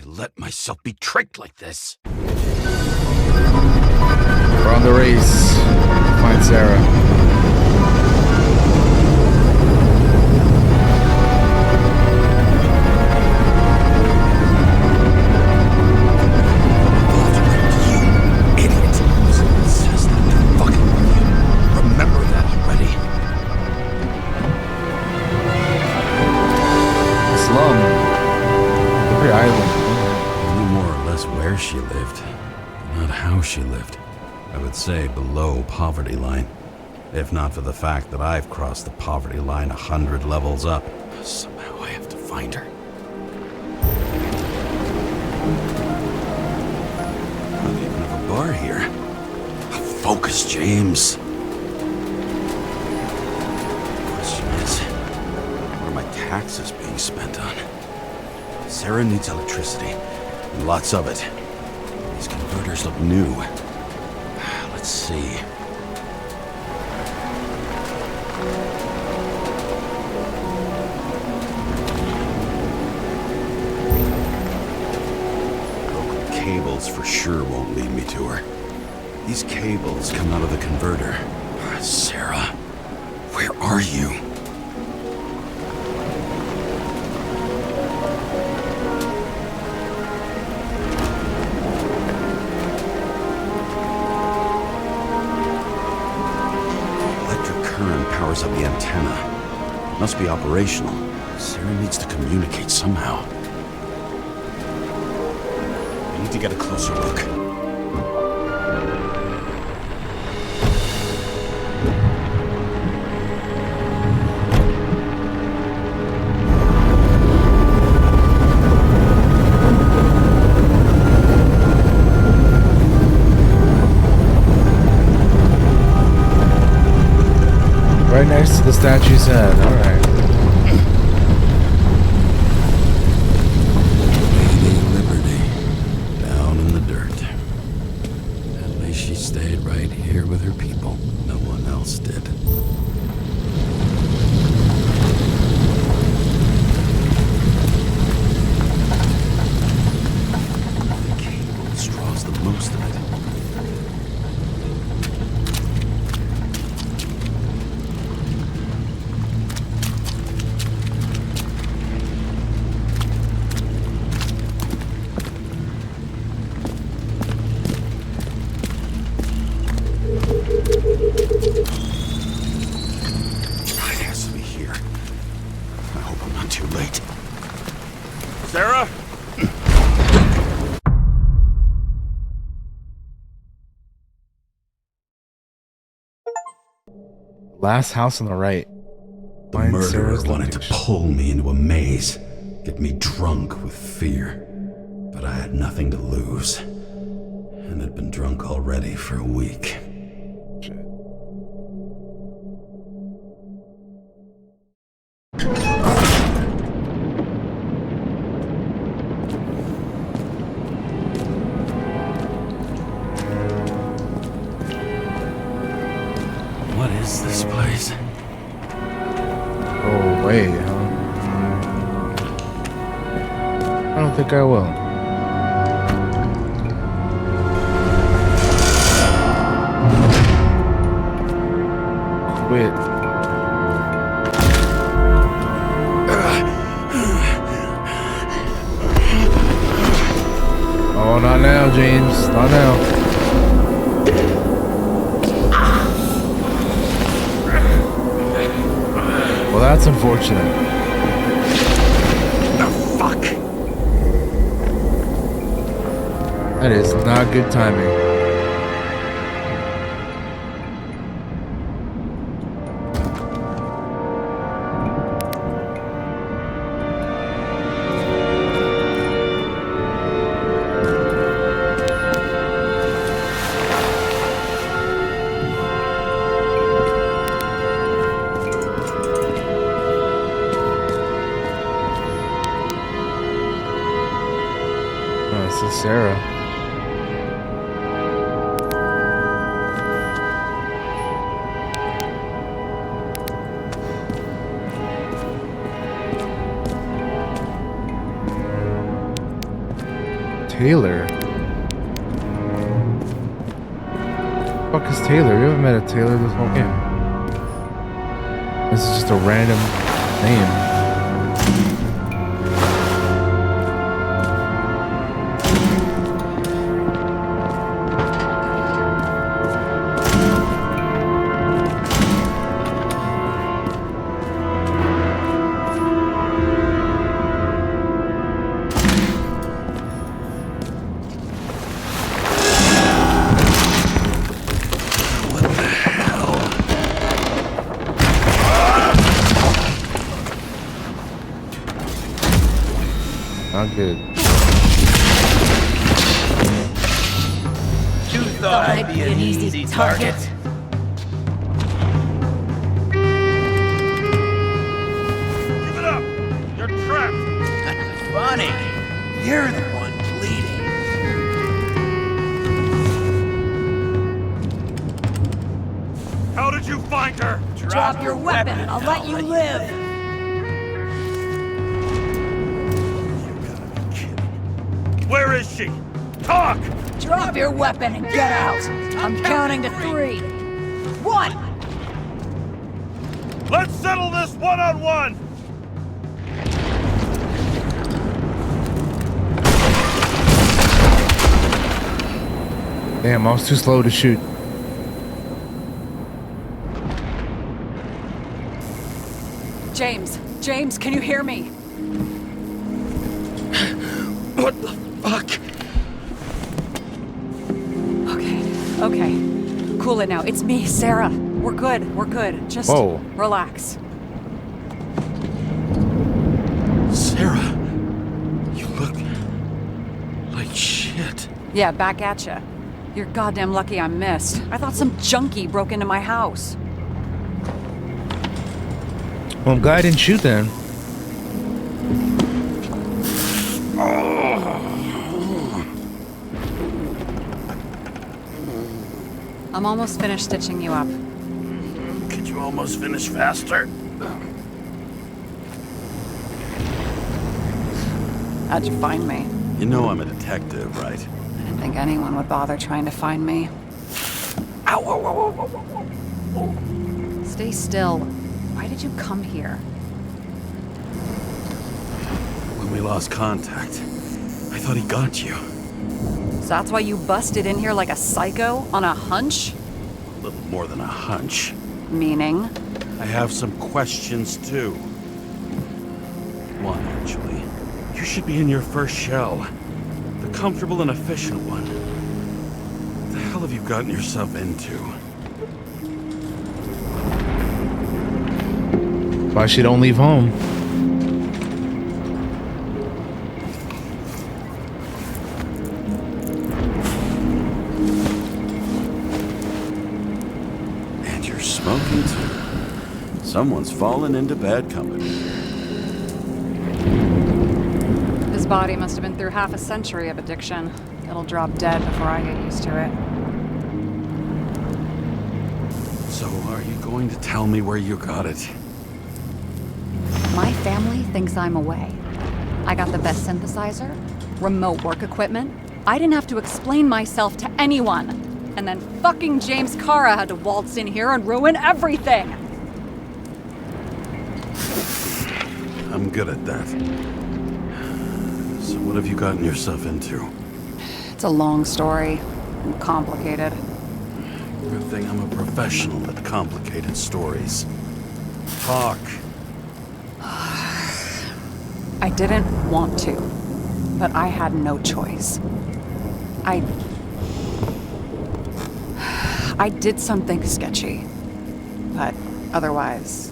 let myself be tricked like this? We're on the race. Find Sarah. Slum. Every island. I knew more or less where she lived, not how she lived. I would say below poverty line, if not for the fact that I've crossed the poverty line 100 levels up. Somehow I have to find her. Not even have a bar here. Focus, James. Question is, what are my taxes being spent on? Sarah needs electricity, and lots of it. These converters look new. Let's see. Broken cables for sure won't lead me to her. These cables come out of the converter. Sarah, where are you? Powers up the antenna. It must be operational. Sarah needs to communicate somehow. I need to get a closer look. Right next to the statue's head, alright. Lady Liberty, down in the dirt. At least she stayed right here with her people. No one else did. The cable draws the most of it. Sarah? Last house on the right. The murderer wanted to pull me into a maze, get me drunk with fear. But I had nothing to lose, and had been drunk already for a week. Shit. What is this place? Oh, wait, huh? I don't think I will. Quit. Oh, not now, James. Not now. Well, that's unfortunate. Oh, fuck. That is not good timing. This is Sarah. Taylor. Fuck is Taylor? We haven't met a Taylor this whole game. This is just a random name. Not good. You thought I'd be an easy target? Give it up! You're trapped! Funny. You're the one bleeding. How did you find her? Drop your weapon and I'll let you live. Where is she? Talk! Drop your weapon and get out. I'm counting to 3. 1. Let's settle this one-on-one! Damn, I was too slow to shoot. James, can you hear me? What the fuck? Okay. Cool it now. It's me, Sarah. We're good. Just Whoa. relax. Sarah, you look like shit. Yeah, back at ya. You're goddamn lucky I missed. I thought some junkie broke into my house. Well, I'm glad I didn't shoot then. I'm almost finished stitching you up. Could you almost finish faster? How'd you find me? You know I'm a detective, right? I didn't think anyone would bother trying to find me. Ow, ow, ow, ow, ow, ow. Stay still. Why did you come here? When we lost contact, I thought he got you. So that's why you busted in here like a psycho on a hunch? A little more than a hunch. Meaning? I have some questions, too. One, actually. You should be in your first shell. The comfortable and efficient one. What the hell have you gotten yourself into? Why she don't leave home? And you're smoking, too. Someone's fallen into bad company. His body must have been through half a century of addiction. It'll drop dead before I get used to it. So, are you going to tell me where you got it? My family thinks I'm away. I got the best synthesizer, remote work equipment. I didn't have to explain myself to anyone. And then fucking James Kara had to waltz in here and ruin everything. I'm good at that. So what have you gotten yourself into? It's a long story and complicated. Good thing I'm a professional at complicated stories. Talk. I didn't want to, but I had no choice. I did something sketchy, but otherwise...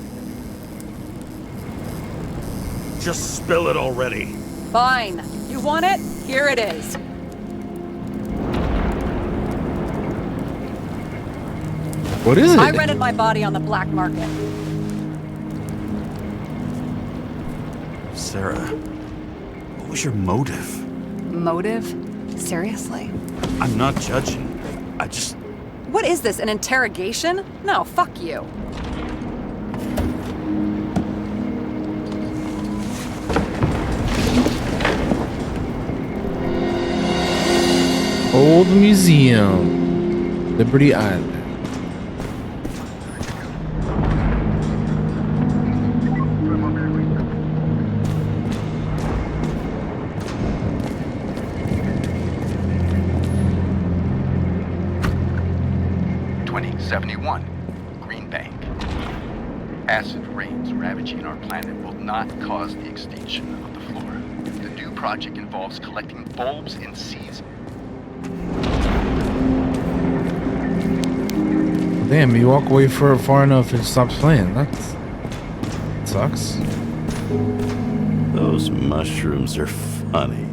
Just spill it already. Fine. You want it? Here it is. What is it? I rented my body on the black market. Sarah, what was your motive? Motive? Seriously? I'm not judging. I just... What is this, an interrogation? No, fuck you. Old Museum, Liberty Island. Acid rains ravaging our planet will not cause the extinction of the flora. The new project involves collecting bulbs in seas. Damn, you walk away for far enough and stops playing. That sucks. Those mushrooms are funny.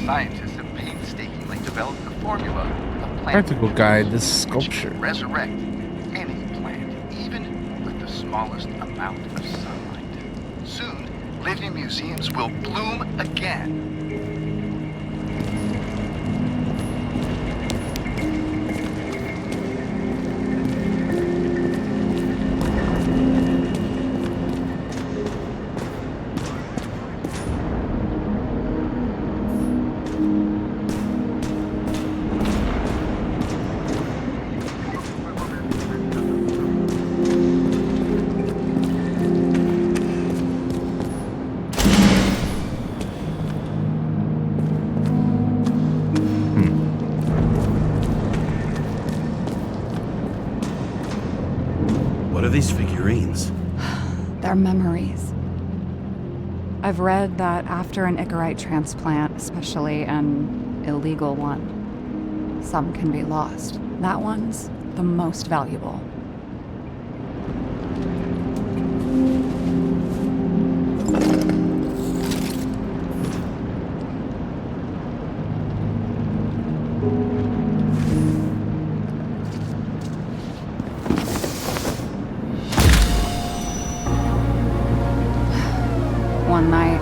Scientists have painstakingly developed a formula of plant Practical guide, this sculpture. which can resurrect any plant, even with the smallest amount of sunlight. Soon, living museums will bloom again. What are these figurines? They're memories. I've read that after an Icarite transplant, especially an illegal one, some can be lost. That one's the most valuable. One night,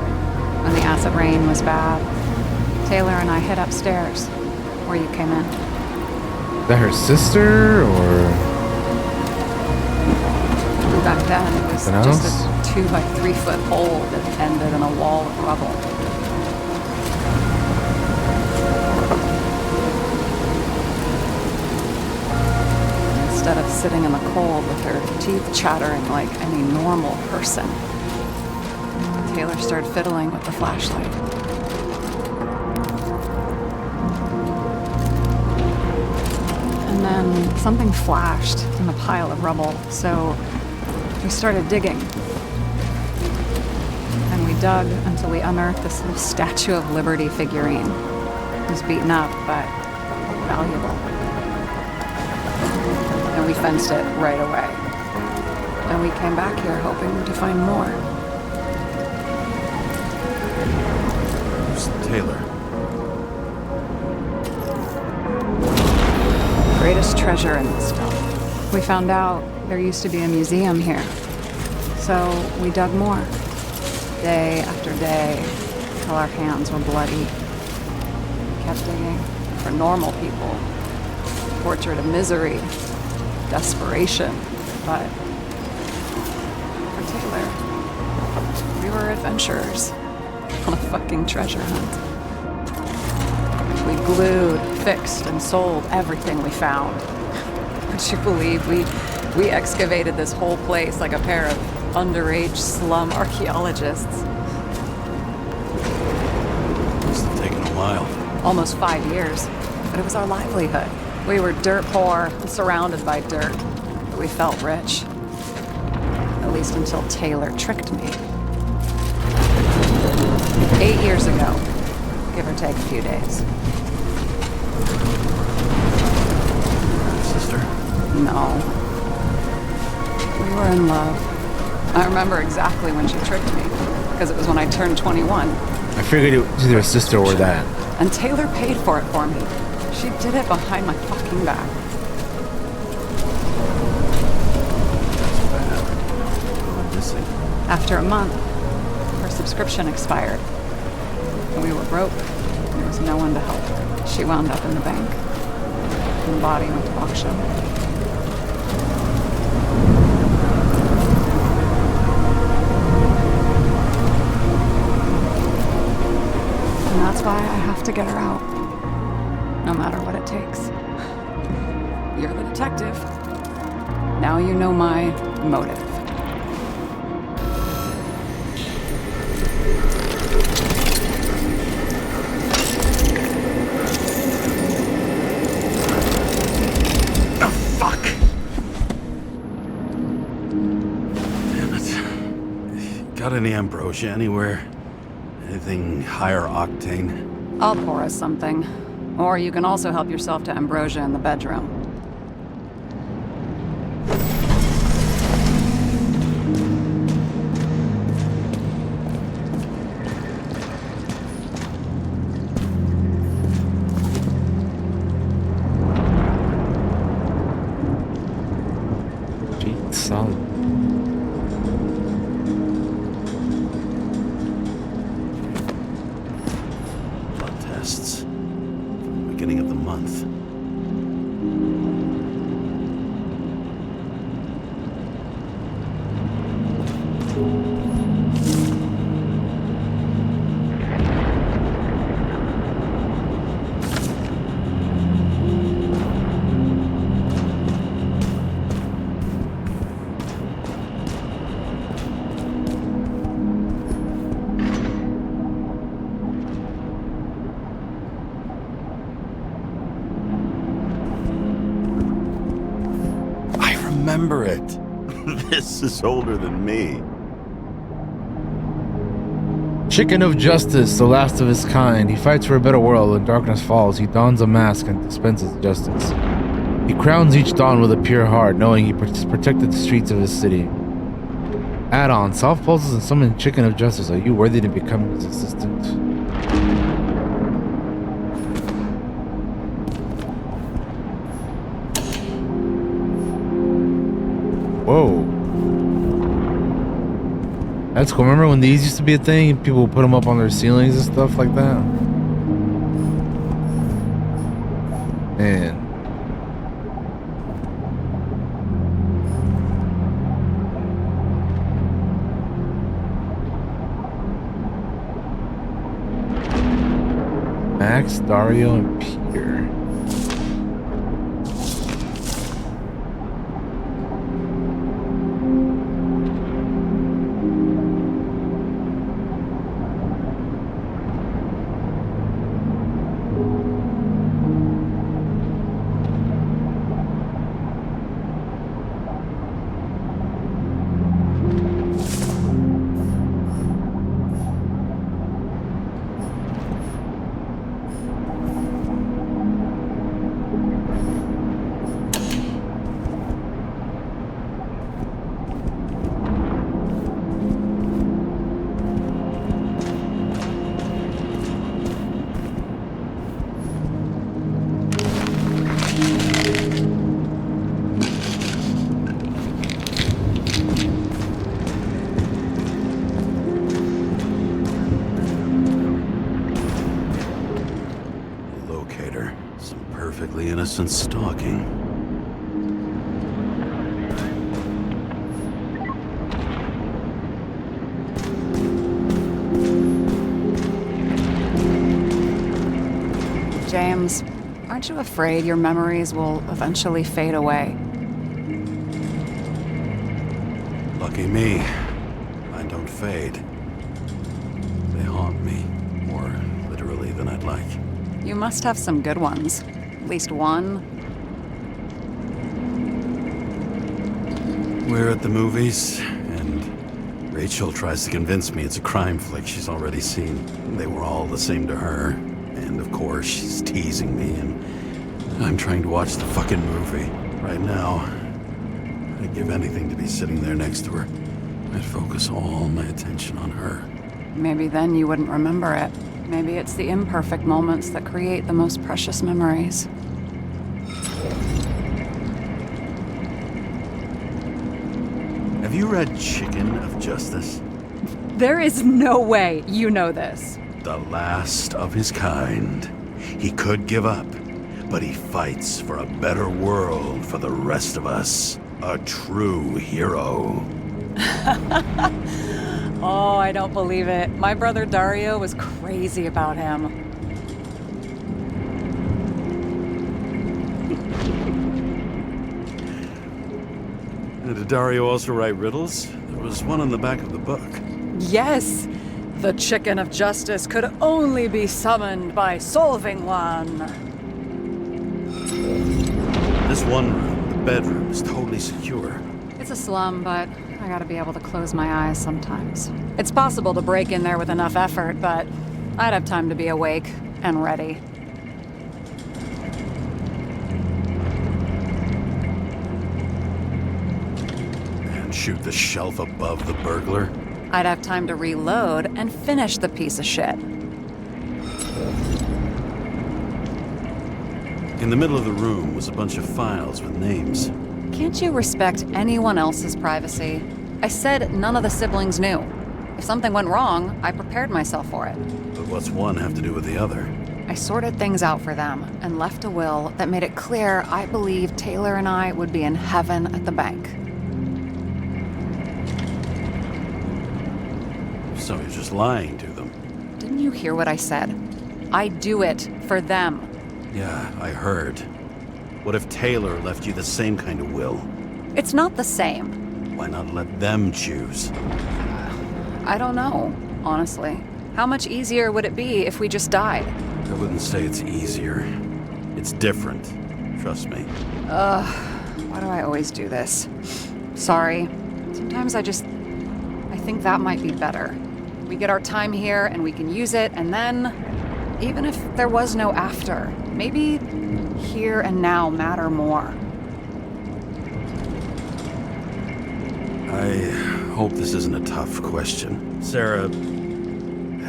when the acid rain was bad, Taylor and I hid upstairs, where you came in. Is that her sister or Back then, it was something just else? a 2 by 3 foot hole that ended in a wall of rubble. Instead of sitting in the cold with her teeth chattering like any normal person, Taylor started fiddling with the flashlight. And then something flashed in the pile of rubble, so we started digging. And we dug until we unearthed this little Statue of Liberty figurine. It was beaten up, but valuable. And we fenced it right away. And we came back here hoping to find more. Who's Taylor? Greatest treasure in this film. We found out there used to be a museum here. So we dug more. Day after day, till our hands were bloody. Kept digging for normal people. Portrait of misery, desperation, but for Taylor, we were adventurers on a fucking treasure hunt. We glued, fixed, and sold everything we found. Would you believe we excavated this whole place like a pair of underage slum archaeologists? Must have taken a while. Almost 5 years, but it was our livelihood. We were dirt poor, surrounded by dirt, but we felt rich. At least until Taylor tricked me. 8 years ago, give or take a few days. Sister? No. We were in love. I remember exactly when she tricked me, because it was when I turned 21. I figured it was either a sister or that. And Taylor paid for it for me. She did it behind my fucking back. Went missing. After a month, her subscription expired. And we were broke. It was No one to help her. She wound up in the bank. And the body went to auction. And that's why I have to get her out. No matter what it takes. You're the detective. Now you know my motive. Got any ambrosia anywhere? Anything higher octane? I'll pour us something. Or you can also help yourself to ambrosia in the bedroom. Gee, solid. Tests from the beginning of the month. Remember it. This is older than me. Chicken of Justice, the last of his kind. He fights for a better world. When darkness falls, he dons a mask and dispenses justice. He crowns each dawn with a pure heart, knowing he protected the streets of his city. Add-on, solve puzzles and summon Chicken of Justice. Are you worthy to become his assistant? Whoa. That's cool. Remember when these used to be a thing? People would put them up on their ceilings and stuff like that? Man. Max, Dario, and Peter. Innocent stalking. James, aren't you afraid your memories will eventually fade away? Lucky me. Mine don't fade. They haunt me, more literally than I'd like. You must have some good ones. At least one. We're at the movies, and Rachel tries to convince me it's a crime flick she's already seen. They were all the same to her. And of course, she's teasing me, and I'm trying to watch the fucking movie. Right now, I'd give anything to be sitting there next to her. I'd focus all my attention on her. Maybe then you wouldn't remember it. Maybe it's the imperfect moments that create the most precious memories. Have you read Chicken of Justice? There is no way you know this. The last of his kind. He could give up, but he fights for a better world for the rest of us. A true hero. Oh, I don't believe it. My brother Dario was crazy about him. Did Dario also write riddles? There was one on the back of the book. Yes! The chicken of justice could only be summoned by solving one. This one room, the bedroom, is totally secure. It's a slum, but I gotta be able to close my eyes sometimes. It's possible to break in there with enough effort, but I'd have time to be awake and ready. And shoot the shelf above the burglar? I'd have time to reload and finish the piece of shit. In the middle of the room was a bunch of files with names. Can't you respect anyone else's privacy? I said none of the siblings knew. If something went wrong, I prepared myself for it. But what's one have to do with the other? I sorted things out for them and left a will that made it clear I believed Taylor and I would be in heaven at the bank. So you're just lying to them. Didn't you hear what I said? I do it for them. Yeah, I heard. What if Taylor left you the same kind of will? It's not the same. Why not let them choose? I don't know, honestly. How much easier would it be if we just died? I wouldn't say it's easier. It's different. Trust me. Why do I always do this? Sorry. Sometimes I think that might be better. We get our time here and we can use it, and then, even if there was no after, maybe here and now matter more. I hope this isn't a tough question. Sarah,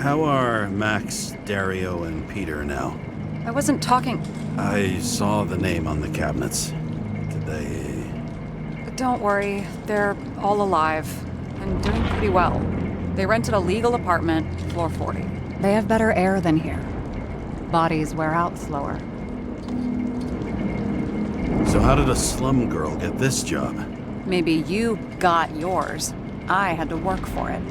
how are Max, Dario, and Peter now? I wasn't talking. I saw the name on the cabinets. Did they... Don't worry, they're all alive and doing pretty well. They rented a legal apartment, floor 40. They have better air than here. Bodies wear out slower. So how did a slum girl get this job? Maybe you got yours. I had to work for it.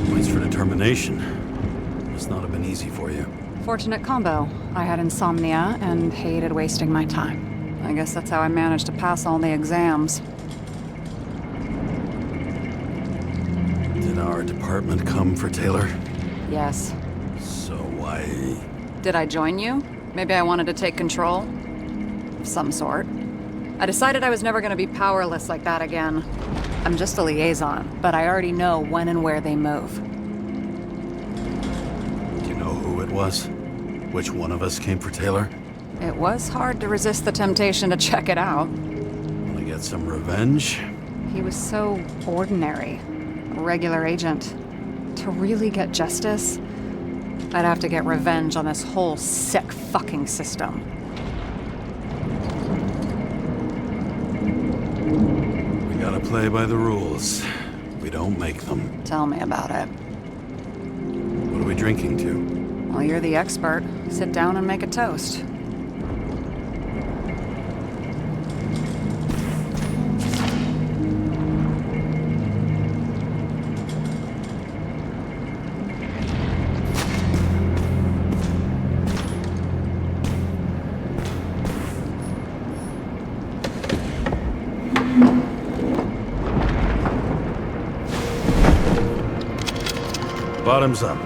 Points for determination. Must not have been easy for you. Fortunate combo. I had insomnia and hated wasting my time. I guess that's how I managed to pass all the exams. Did our department come for Taylor? Yes. So why... Did I join you? Maybe I wanted to take control? Of some sort. I decided I was never going to be powerless like that again. I'm just a liaison, but I already know when and where they move. Do you know who it was? Which one of us came for Taylor? It was hard to resist the temptation to check it out. Want to get some revenge? He was so ordinary. A regular agent. To really get justice, I'd have to get revenge on this whole sick fucking system. We gotta play by the rules. We don't make them. Tell me about it. What are we drinking to? Well, you're the expert. Sit down and make a toast. Bottoms up.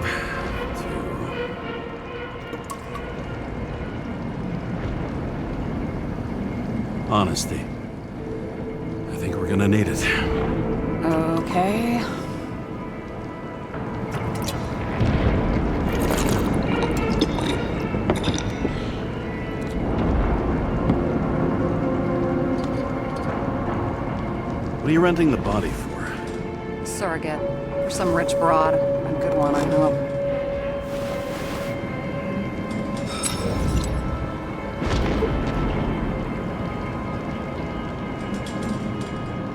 Honesty. I think we're gonna need it. Okay. What are you renting the body for? Surrogate. For some rich broad. A good one, I hope.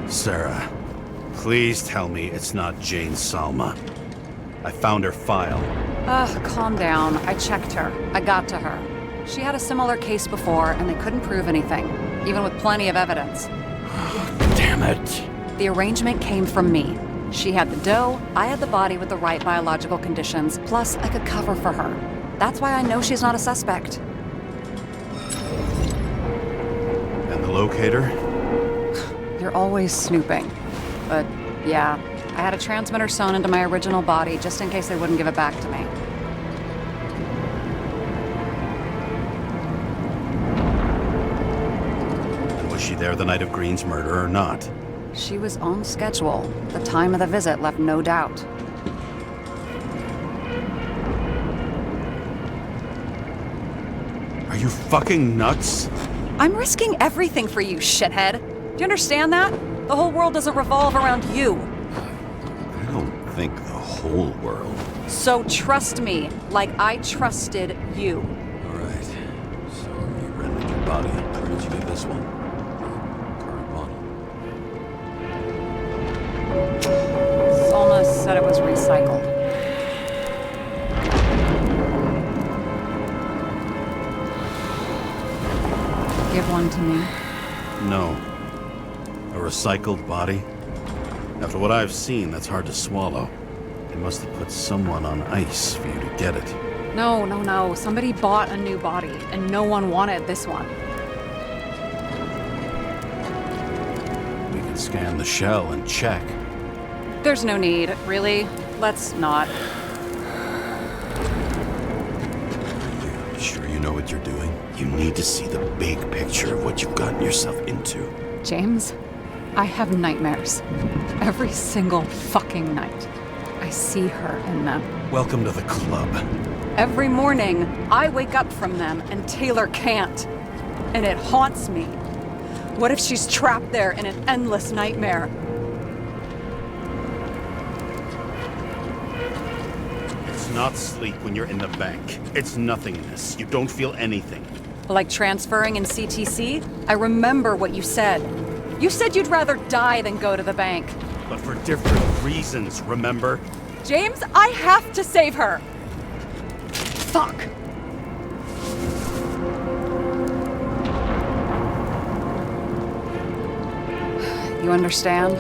Sarah, please tell me it's not Jane Salma. I found her file. Ugh, calm down. I checked her. I got to her. She had a similar case before, and they couldn't prove anything, even with plenty of evidence. Damn it. The arrangement came from me. She had the dough, I had the body with the right biological conditions, plus I could cover for her. That's why I know she's not a suspect. And the locator? You're always snooping. But yeah, I had a transmitter sewn into my original body just in case they wouldn't give it back to me. And was she there the night of Green's murder or not? She was on schedule. The time of the visit left no doubt. Are you fucking nuts? I'm risking everything for you, shithead. Do you understand that? The whole world doesn't revolve around you. I don't think the whole world. So trust me, like I trusted you. All right. So you rented your body. Where did you get this one? Current model. Solna said it was recycled. Give one to me. No. A recycled body? After what I've seen, that's hard to swallow. They must have put someone on ice for you to get it. No. Somebody bought a new body, and no one wanted this one. We can scan the shell and check. There's no need, really. Let's not. You sure you know what you're doing? You need to see the big picture of what you've gotten yourself into. James, I have nightmares. Every single fucking night. I see her in them. Welcome to the club. Every morning, I wake up from them and Taylor can't. And it haunts me. What if she's trapped there in an endless nightmare? It's not sleep when you're in the bank. It's nothingness. You don't feel anything. Like transferring in CTC? I remember what you said. You said you'd rather die than go to the bank. But for different reasons, remember? James, I have to save her! Fuck! You understand?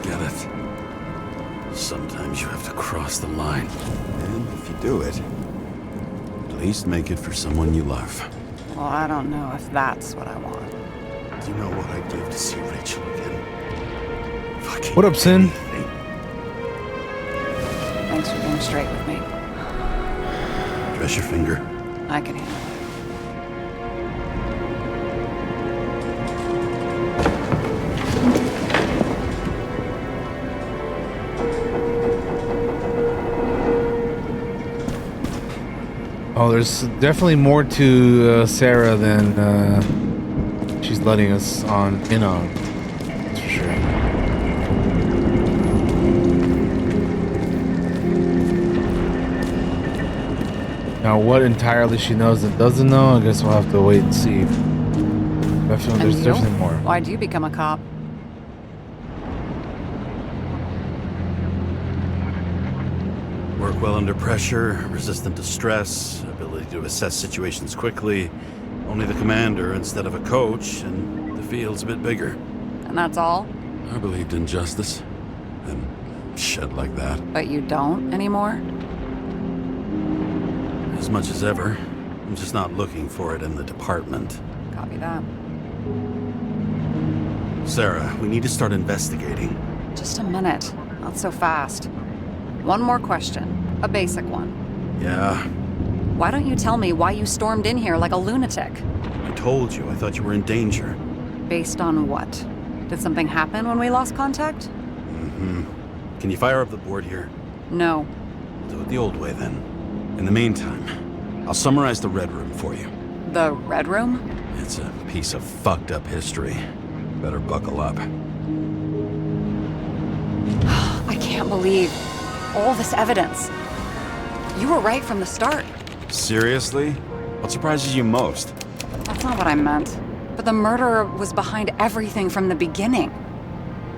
Get it. Sometimes you have to cross the line. And if you do it, at least make it for someone you love. Well, I don't know if that's what I want. Do you know what I'd give to see Rachel again? Fucking What up, Sin? anything. Thanks for being straight with me. Dress your finger. I can handle it. Oh, there's definitely more to Sarah than she's letting us in on. That's for sure. Now, what entirely she knows and doesn't know, I guess we'll have to wait and see. Definitely, there's And you? definitely more. Why'd you become a cop? Work well under pressure, resistant to stress, ability to assess situations quickly. Only the commander instead of a coach, and the field's a bit bigger. And that's all? I believed in justice. And shit like that. But you don't anymore? As much as ever. I'm just not looking for it in the department. Copy that. Sarah, we need to start investigating. Just a minute. Not so fast. One more question. A basic one. Yeah, Why don't you tell me why you stormed in here like a lunatic? I told you. I thought you were in danger. Based on what? Did something happen when we lost contact? Can you fire up the board here? No. Do it the old way, then. In the meantime, I'll summarize the Red Room for you. The Red Room? It's a piece of fucked up history. Better buckle up. I can't believe all this evidence. You were right from the start. Seriously? What surprises you most? That's not what I meant. But the murderer was behind everything from the beginning.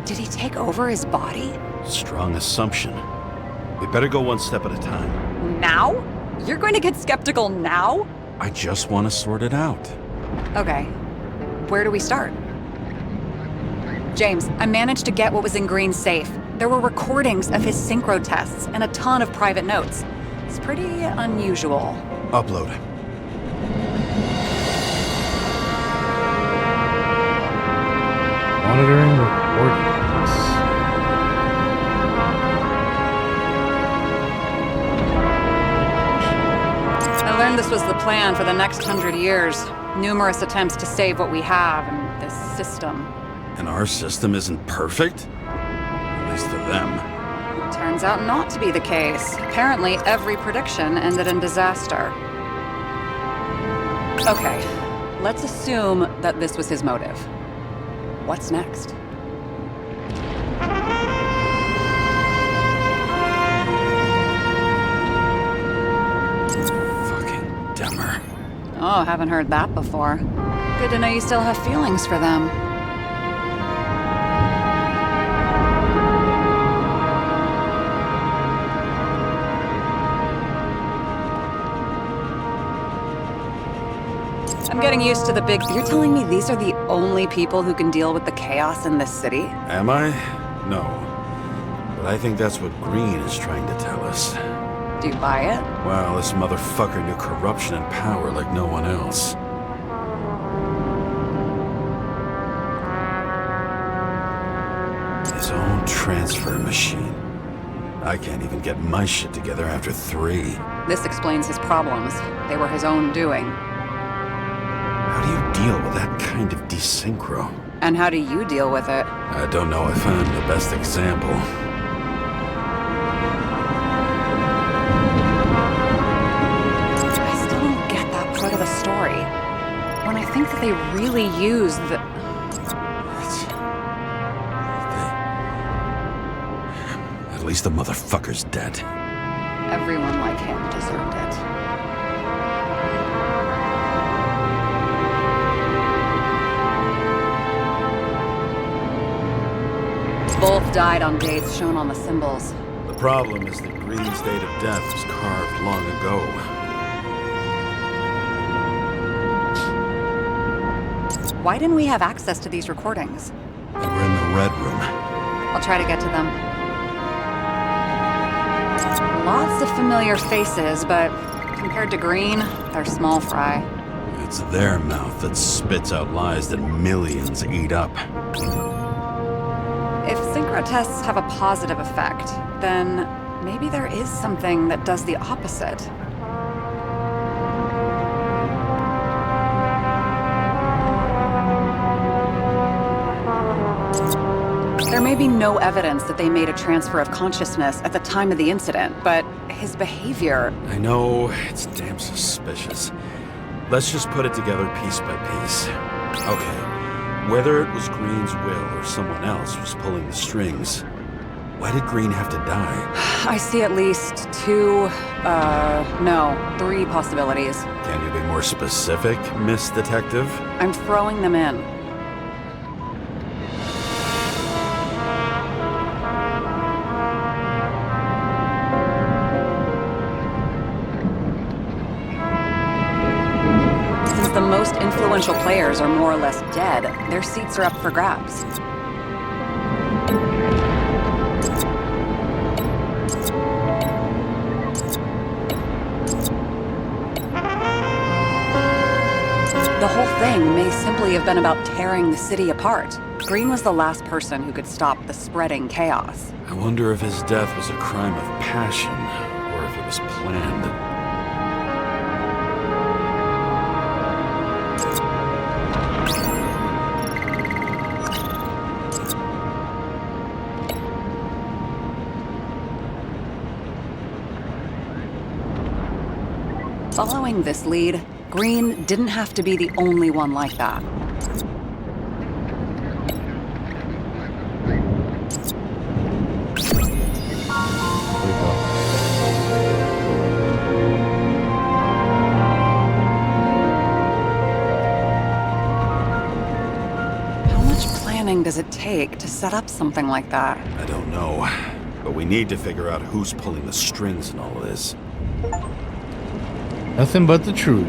Did he take over his body? Strong assumption. We better go one step at a time. Now? You're going to get skeptical now? I just want to sort it out. Okay. Where do we start? James, I managed to get what was in Green's safe. There were recordings of his synchro tests and a ton of private notes. It's pretty unusual. Upload. Monitoring recordings. I learned this was the plan for the next 100 years. Numerous attempts to save what we have in this system. And our system isn't perfect? At least to them. Turns out not to be the case. Apparently, every prediction ended in disaster. Okay, let's assume that this was his motive. What's next? Fucking Demmer. Oh, haven't heard that before. Good to know you still have feelings for them. I'm getting used to the big... You're telling me these are the only people who can deal with the chaos in this city? Am I? No. But I think that's what Green is trying to tell us. Do you buy it? Well, this motherfucker knew corruption and power like no one else. His own transfer machine. I can't even get my shit together after 3. This explains his problems. They were his own doing. How do you deal with that kind of desynchro? And how do you deal with it? I don't know if I'm the best example. I still don't get that part of the story. When I think that they really use the... At least the motherfucker's dead. Everyone like him deserved it. Both died on dates shown on the symbols. The problem is that Green's date of death was carved long ago. Why didn't we have access to these recordings? They were in the Red Room. I'll try to get to them. Lots of familiar faces, but compared to Green, they're small fry. It's their mouth that spits out lies that millions eat up. If synchro tests have a positive effect, then maybe there is something that does the opposite. There may be no evidence that they made a transfer of consciousness at the time of the incident, but his behavior... I know, it's damn suspicious. Let's just put it together piece by piece. Okay, whether it was Green's will or someone else was pulling the strings, why did Green have to die? I see at least 3 possibilities. Can you be more specific, Miss Detective? I'm throwing them in. Since the most influential players are more or less dead, their seats are up for grabs. The whole thing may simply have been about tearing the city apart. Green was the last person who could stop the spreading chaos. I wonder if his death was a crime of passion, or if it was planned. Following this lead, Green didn't have to be the only one like that. take to set up something like that? I don't know, but we need to figure out who's pulling the strings in all of this. Nothing but the truth.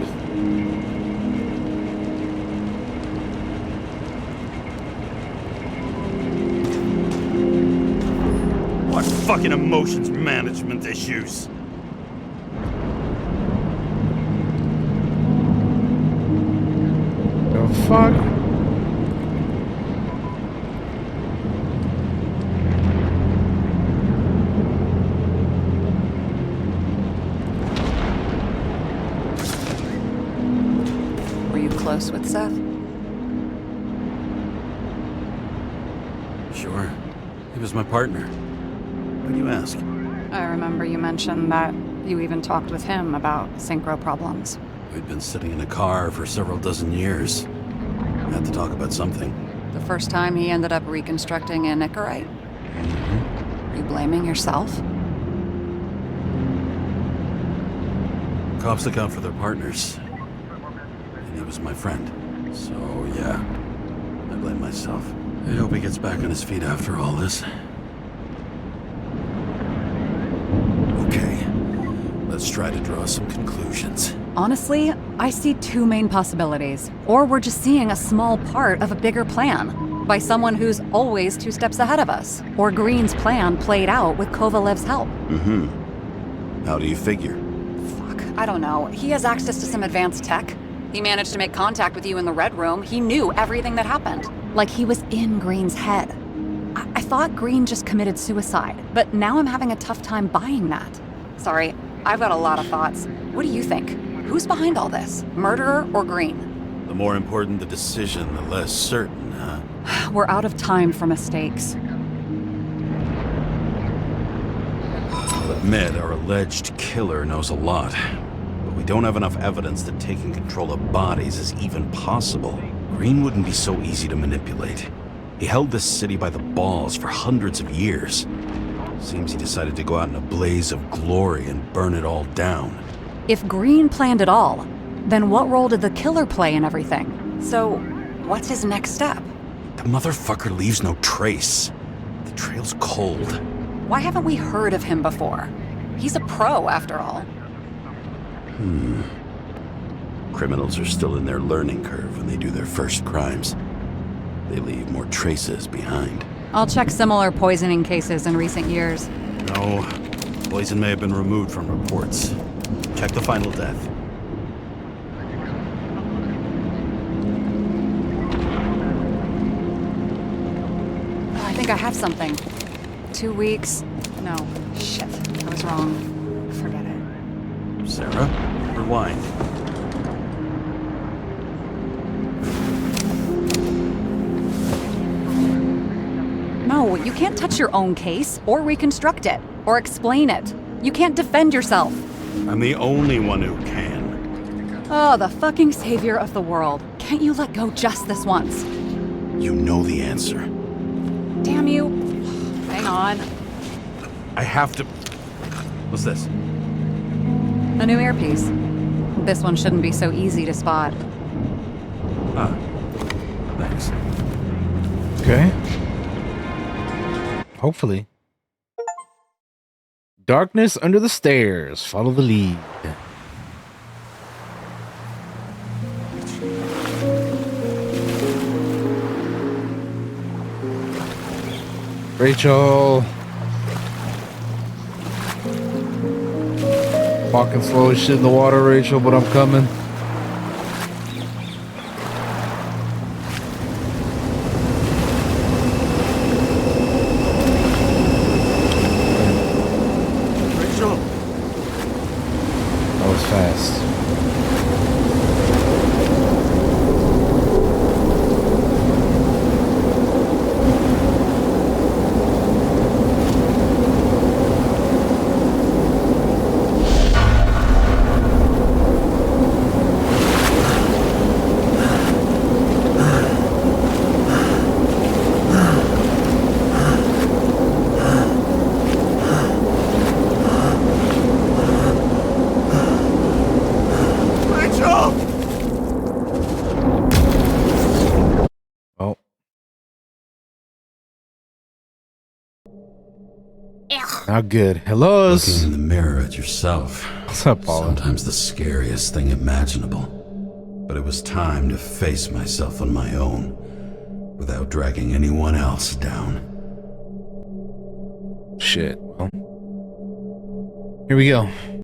What fucking emotions management issues? The fuck? Were you close with Seth? Sure. He was my partner. Why do you ask? I remember you mentioned that you even talked with him about synchro problems. We'd been sitting in a car for several dozen years. Had to talk about something. The first time he ended up reconstructing a Nicorite? Are you blaming yourself? Cops look out for their partners. And he was my friend. So, yeah. I blame myself. I hope he gets back on his feet after all this. Okay. Let's try to draw some conclusions. Honestly, I see two main possibilities. Or we're just seeing a small part of a bigger plan by someone who's always 2 steps ahead of us. Or Green's plan played out with Kovalev's help. How do you figure? Fuck, I don't know. He has access to some advanced tech. He managed to make contact with you in the Red Room. He knew everything that happened. Like he was in Green's head. I thought Green just committed suicide, but now I'm having a tough time buying that. Sorry, I've got a lot of thoughts. What do you think? Who's behind all this? Murderer or Green? The more important the decision, the less certain, huh? We're out of time for mistakes. I'll admit our alleged killer knows a lot, but we don't have enough evidence that taking control of bodies is even possible. Green wouldn't be so easy to manipulate. He held this city by the balls for hundreds of years. Seems he decided to go out in a blaze of glory and burn it all down. If Green planned it all, then what role did the killer play in everything? So, what's his next step? The motherfucker leaves no trace. The trail's cold. Why haven't we heard of him before? He's a pro, after all. Criminals are still in their learning curve when they do their first crimes. They leave more traces behind. I'll check similar poisoning cases in recent years. No, poison may have been removed from reports. Check the final death. I think I have something. 2 weeks. No, shit. I was wrong. Forget it. Sarah, rewind. No, you can't touch your own case, or reconstruct it, or explain it. You can't defend yourself. I'm the only one who can. Oh, the fucking savior of the world. Can't you let go just this once? You know the answer. Damn you. Hang on. I have to... What's this? A new earpiece. This one shouldn't be so easy to spot. Ah, thanks. Okay. Hopefully. Darkness under the stairs. Follow the lead. Rachel. Walking slow as shit in the water, Rachel, but I'm coming. Rachel! That was fast. Not good. Hello. Looking in the mirror at yourself. What's up, Paula? Sometimes the scariest thing imaginable. But it was time to face myself on my own, without dragging anyone else down. Shit. Well, here we go.